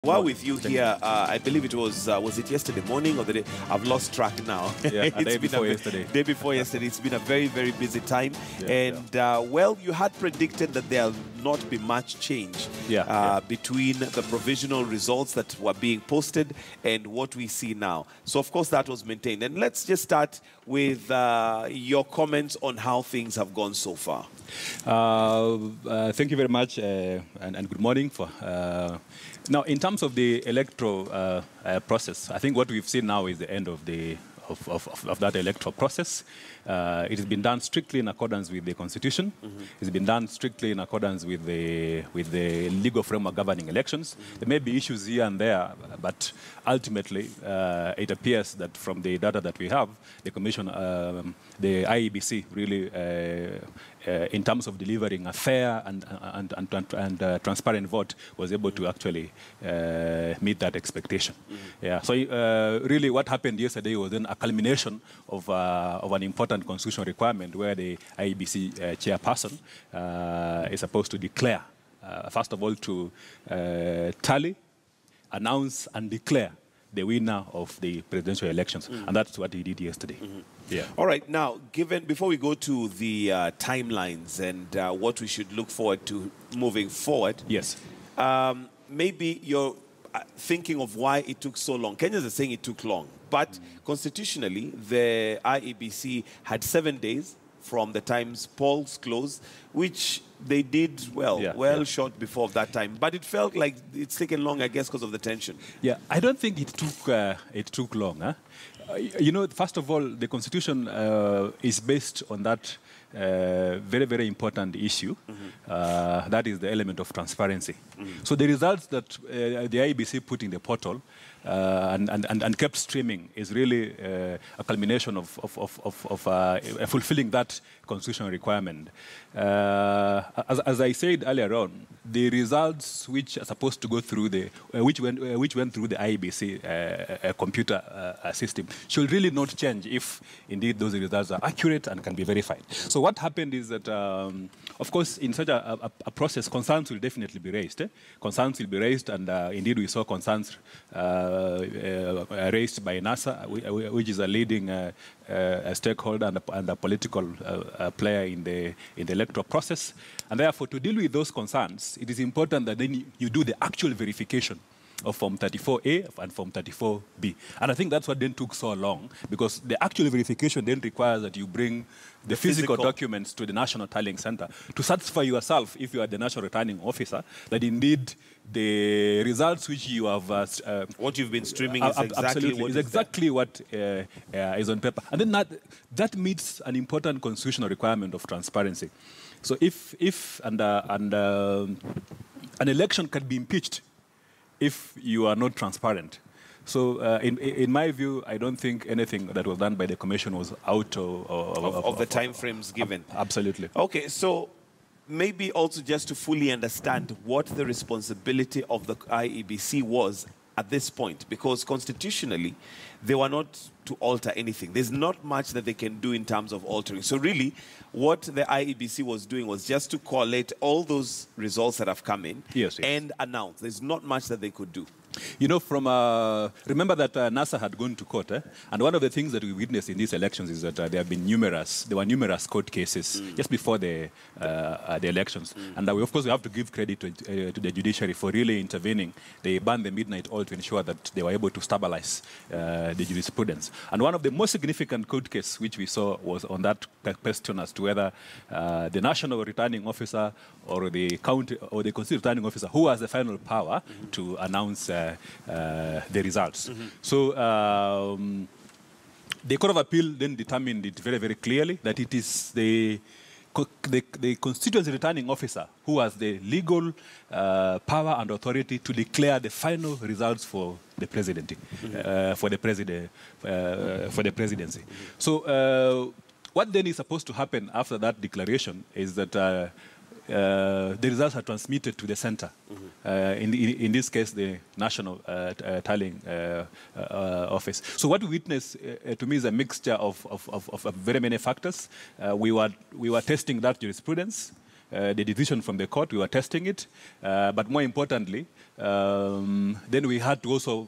While with you here, I believe it was it yesterday morning or the day? I've lost track now. Yeah, a day before yesterday. Day before yesterday. It's been a very, very busy time. Well, you had predicted that there'll not be much change between the provisional results that were being posted and what we see now. So, of course, that was maintained. And let's just start with your comments on how things have gone so far. Thank you very much and good morning. Now, in terms of the electoral process, I think what we've seen now is the end of that electoral process. It has been done strictly in accordance with the Constitution. It's been done strictly in accordance with the legal framework governing elections. There may be issues here and there, but ultimately, it appears that from the data that we have, the Commission, the IEBC, really, in terms of delivering a fair and transparent vote, was able to actually meet that expectation. Yeah. So really, what happened yesterday was then a culmination of an important constitutional requirement where the IEBC chairperson is supposed to declare, first of all, to tally, announce, and declare the winner of the presidential elections. And that's what he did yesterday. Yeah. All right. Now, before we go to the timelines and what we should look forward to moving forward, yes, maybe you're thinking of why it took so long. Kenyans are saying it took long, but constitutionally, the IEBC had 7 days from the time polls closed, which they did short before that time. But it felt like it's taken long, I guess, because of the tension. Yeah, I don't think it took long. Huh? You know, first of all, the Constitution is based on that very, very important issue. That is the element of transparency. So the results that the IEBC put in the portal and kept streaming is really a culmination of fulfilling that constitutional requirement. As I said earlier on, the results which are supposed to go through which went through the IEBC computer system should really not change if indeed those results are accurate and can be verified. So what happened is that, of course, in such a process, concerns will definitely be raised. Concerns will be raised, and indeed we saw concerns raised by NASA, which is a leading stakeholder and a political player in the electoral process. And therefore, to deal with those concerns, it is important that then you do the actual verification of Form 34A and Form 34B. And I think that's what then took so long, because the actual verification then requires that you bring the physical documents to the National Tallying Center to satisfy yourself, if you are the National Returning Officer, that indeed the results which you have... what you've been streaming is exactly what is on paper. And then that meets an important constitutional requirement of transparency. So if an election can be impeached if you are not transparent. So in my view, I don't think anything that was done by the Commission was out of the time frames given. Absolutely. Okay, so maybe also just to fully understand what the responsibility of the IEBC was at this point, because constitutionally, they were not to alter anything. There's not much that they can do in terms of altering. So really, what the IEBC was doing was just to collate all those results that have come in and announce. There's not much that they could do. You know, remember that NASA had gone to court, and one of the things that we witnessed in these elections is that there were numerous court cases just before the elections. And we, of course, we have to give credit to the judiciary for really intervening. They burned the midnight oil to ensure that they were able to stabilize the jurisprudence. And one of the most significant court cases which we saw was on that question as to whether the National Returning Officer or the county or the Constitutional Returning Officer, who has the final power to announce the results. So the Court of Appeal then determined it very, very clearly that it is the constituency returning officer who has the legal power and authority to declare the final results for the presidency. For the presidency. So what then is supposed to happen after that declaration is that the results are transmitted to the center. In this case, the National Tallying Office. So what we witness, to me, is a mixture of very many factors. We were testing that jurisprudence. the decision from the court. We were testing it. But more importantly, then we had to also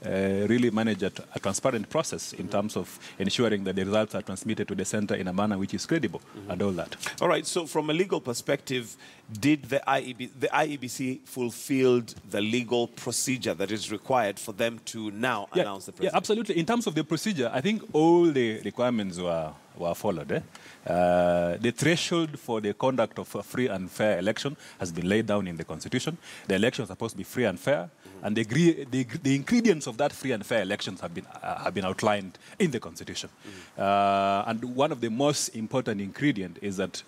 really manage a transparent process in terms of ensuring that the results are transmitted to the center in a manner which is credible and all that. All right, so from a legal perspective, did the IEBC fulfilled the legal procedure that is required for them to now announce the president? Yeah, absolutely. In terms of the procedure, I think all the requirements were followed. The threshold for the conduct of a free and fair election has been laid down in the Constitution. The election is supposed to be free and fair, and the ingredients of that free and fair elections have been outlined in the Constitution. And one of the most important ingredients is that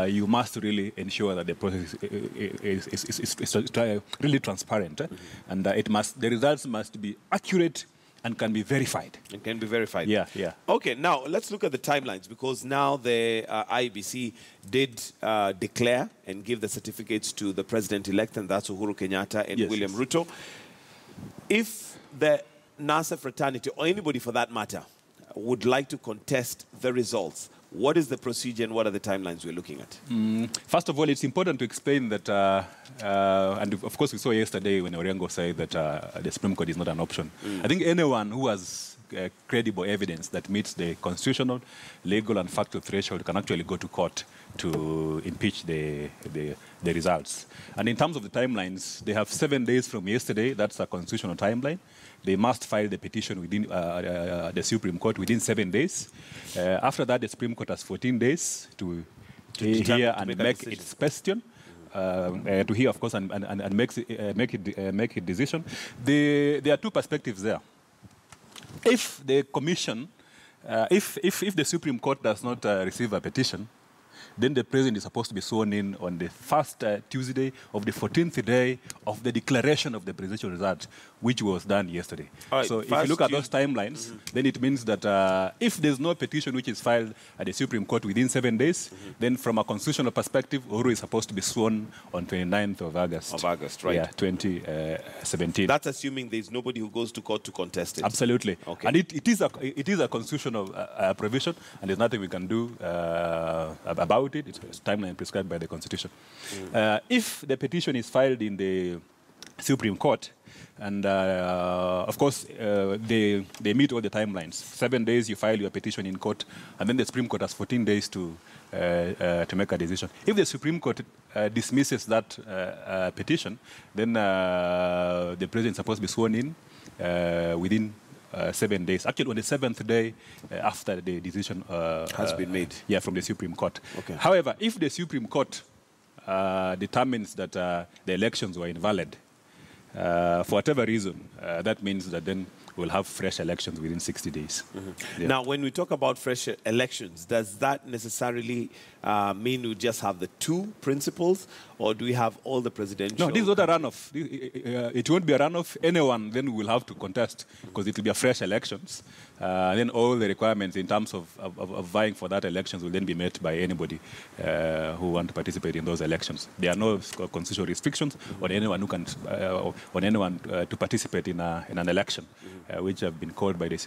you must really ensure that the process is really transparent, and the results must be accurate and can be verified. It can be verified. Yeah, yeah. Okay, now let's look at the timelines, because now the IEBC did declare and give the certificates to the president-elect, and that's Uhuru Kenyatta and William Ruto. If the NASA fraternity, or anybody for that matter, would like to contest the results, what is the procedure and what are the timelines we're looking at? First of all, it's important to explain that, and of course we saw yesterday when Orengo said that the Supreme Court is not an option. I think anyone who has credible evidence that meets the constitutional, legal and factual threshold can actually go to court to impeach the results. And in terms of the timelines, they have 7 days from yesterday. That's a constitutional timeline. They must file the petition within the Supreme Court within 7 days. After that, the Supreme Court has 14 days to hear and make its question. To hear, of course, and make a decision. There are two perspectives there. If the commission, if the Supreme Court does not receive a petition, then the president is supposed to be sworn in on the first Tuesday of the 14th day of the declaration of the presidential result, which was done yesterday. Right, so if you look at those timelines, then it means that if there's no petition which is filed at the Supreme Court within 7 days, then from a constitutional perspective, Uhuru is supposed to be sworn on 29th of August. Of August, right. Yeah, 2017. That's assuming there's nobody who goes to court to contest it. Absolutely. Okay. And it is a constitutional provision, and there's nothing we can do about it. It's timeline prescribed by the Constitution. If the petition is filed in the Supreme Court, and of course they meet all the timelines. 7 days you file your petition in court, and then the Supreme Court has 14 days to make a decision. If the Supreme Court dismisses that petition, then the president is supposed to be sworn in within 7 days. Actually, on the 7th day after the decision has been made. Yeah, from the Supreme Court. Okay. However, if the Supreme Court determines that the elections were invalid, for whatever reason, that means that then we'll have fresh elections within 60 days. Yeah. Now, when we talk about fresh elections, does that necessarily mean we just have the two principals, or do we have all the presidential? No, this is not a runoff. It won't be a runoff. Anyone then will have to contest, because it will be a fresh elections. Then all the requirements in terms of vying for that elections will then be met by anybody who want to participate in those elections. There are no constitutional restrictions on anyone who can, on anyone to participate in an election, which have been called by the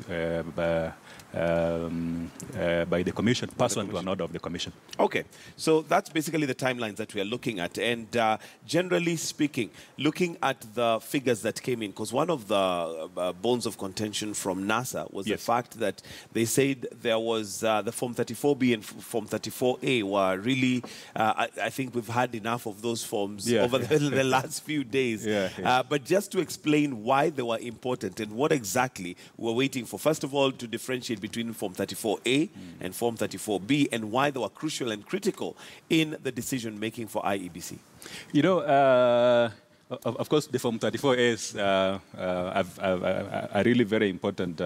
commission, pursuant to an order of the commission. Okay, so that's basically the timelines that we are looking at. And generally speaking, looking at the figures that came in, because one of the bones of contention from NASA was the fact that they said there was the Form 34B and Form 34A were really, I think we've had enough of those forms over the last few days. But just to explain why they were important and what exactly we're waiting for, first of all, to differentiate between Form 34A and Form 34B, and why they were crucial and critical in the decision-making for IEBC. You know, of course, the Form 34As are really very important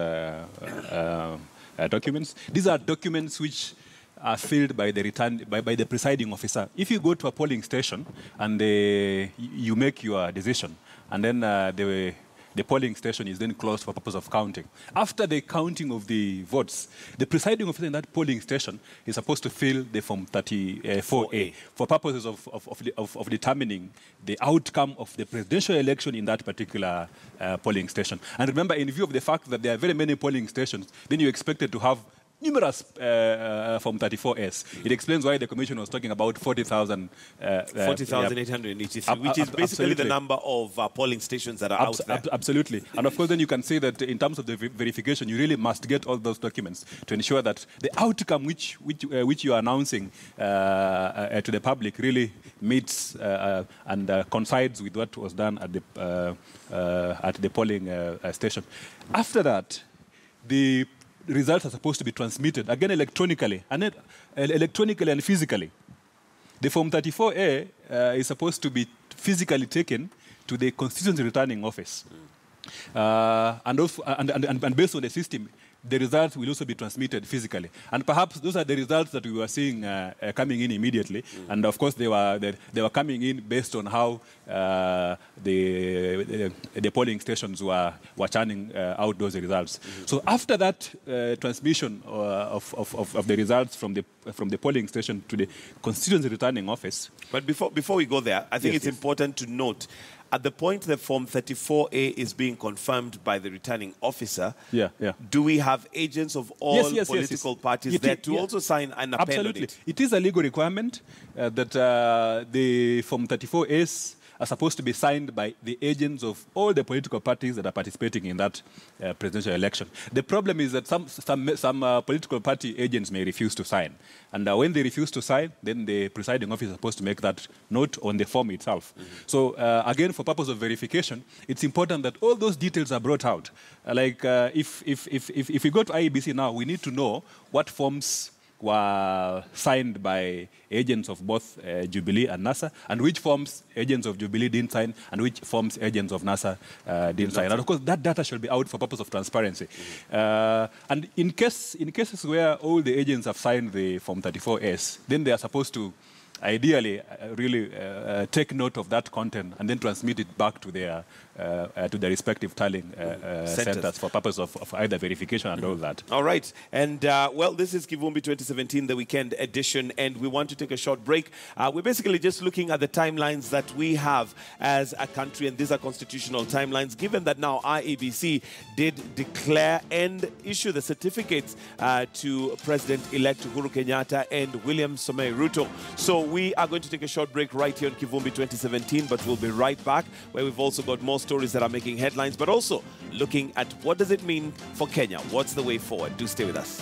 documents. These are documents which are filled by the presiding officer. If you go to a polling station and you make your decision, and then the polling station is then closed for purpose of counting. After the counting of the votes, the presiding officer in that polling station is supposed to fill the Form 34A for purposes of determining the outcome of the presidential election in that particular polling station. And remember, in view of the fact that there are very many polling stations, then you're expected to have numerous Form 34S. It explains why the Commission was talking about 40,000. 40,883, which is basically the number of polling stations that are out there. Absolutely. And of course, then you can say that in terms of the verification, you really must get all those documents to ensure that the outcome which you are announcing to the public really meets and coincides with what was done at the polling station. After that, the results are supposed to be transmitted, again electronically, and physically. The Form 34A is supposed to be physically taken to the constituency returning office. And based on the system, the results will also be transmitted physically. And perhaps those are the results that we were seeing coming in immediately. And of course, they were coming in based on how the polling stations were churning out those results. So after that transmission of the results from the polling station to the constituency returning office. But before we go there, I think it's important to note, at the point the Form 34A is being confirmed by the returning officer, do we have agents of all political parties there to also sign an appel on it? It is a legal requirement that the Form 34As are supposed to be signed by the agents of all the political parties that are participating in that presidential election. The problem is that some political party agents may refuse to sign. And when they refuse to sign, then the presiding officer is supposed to make that note on the form itself. So again, for purpose of verification, it's important that all those details are brought out. Like if we go to IEBC now, we need to know what forms were signed by agents of both Jubilee and NASA, and which forms agents of Jubilee didn't sign, and which forms agents of NASA didn't sign. And of course, that data should be out for purpose of transparency. And in cases where all the agents have signed the Form 34S, then they are supposed to ideally really take note of that content and then transmit it back to their respective tallying centers for purpose of either verification and all that. All right. And, well, this is Kivumbi 2017, the weekend edition, and we want to take a short break. We're basically just looking at the timelines that we have as a country, and these are constitutional timelines, given that now IEBC did declare and issue the certificates to President-elect Uhuru Kenyatta and William Somei Ruto. So we are going to take a short break right here on Kivumbi 2017, but we'll be right back, where we've also got more stories that are making headlines, but also looking at what does it mean for Kenya? What's the way forward? Do stay with us.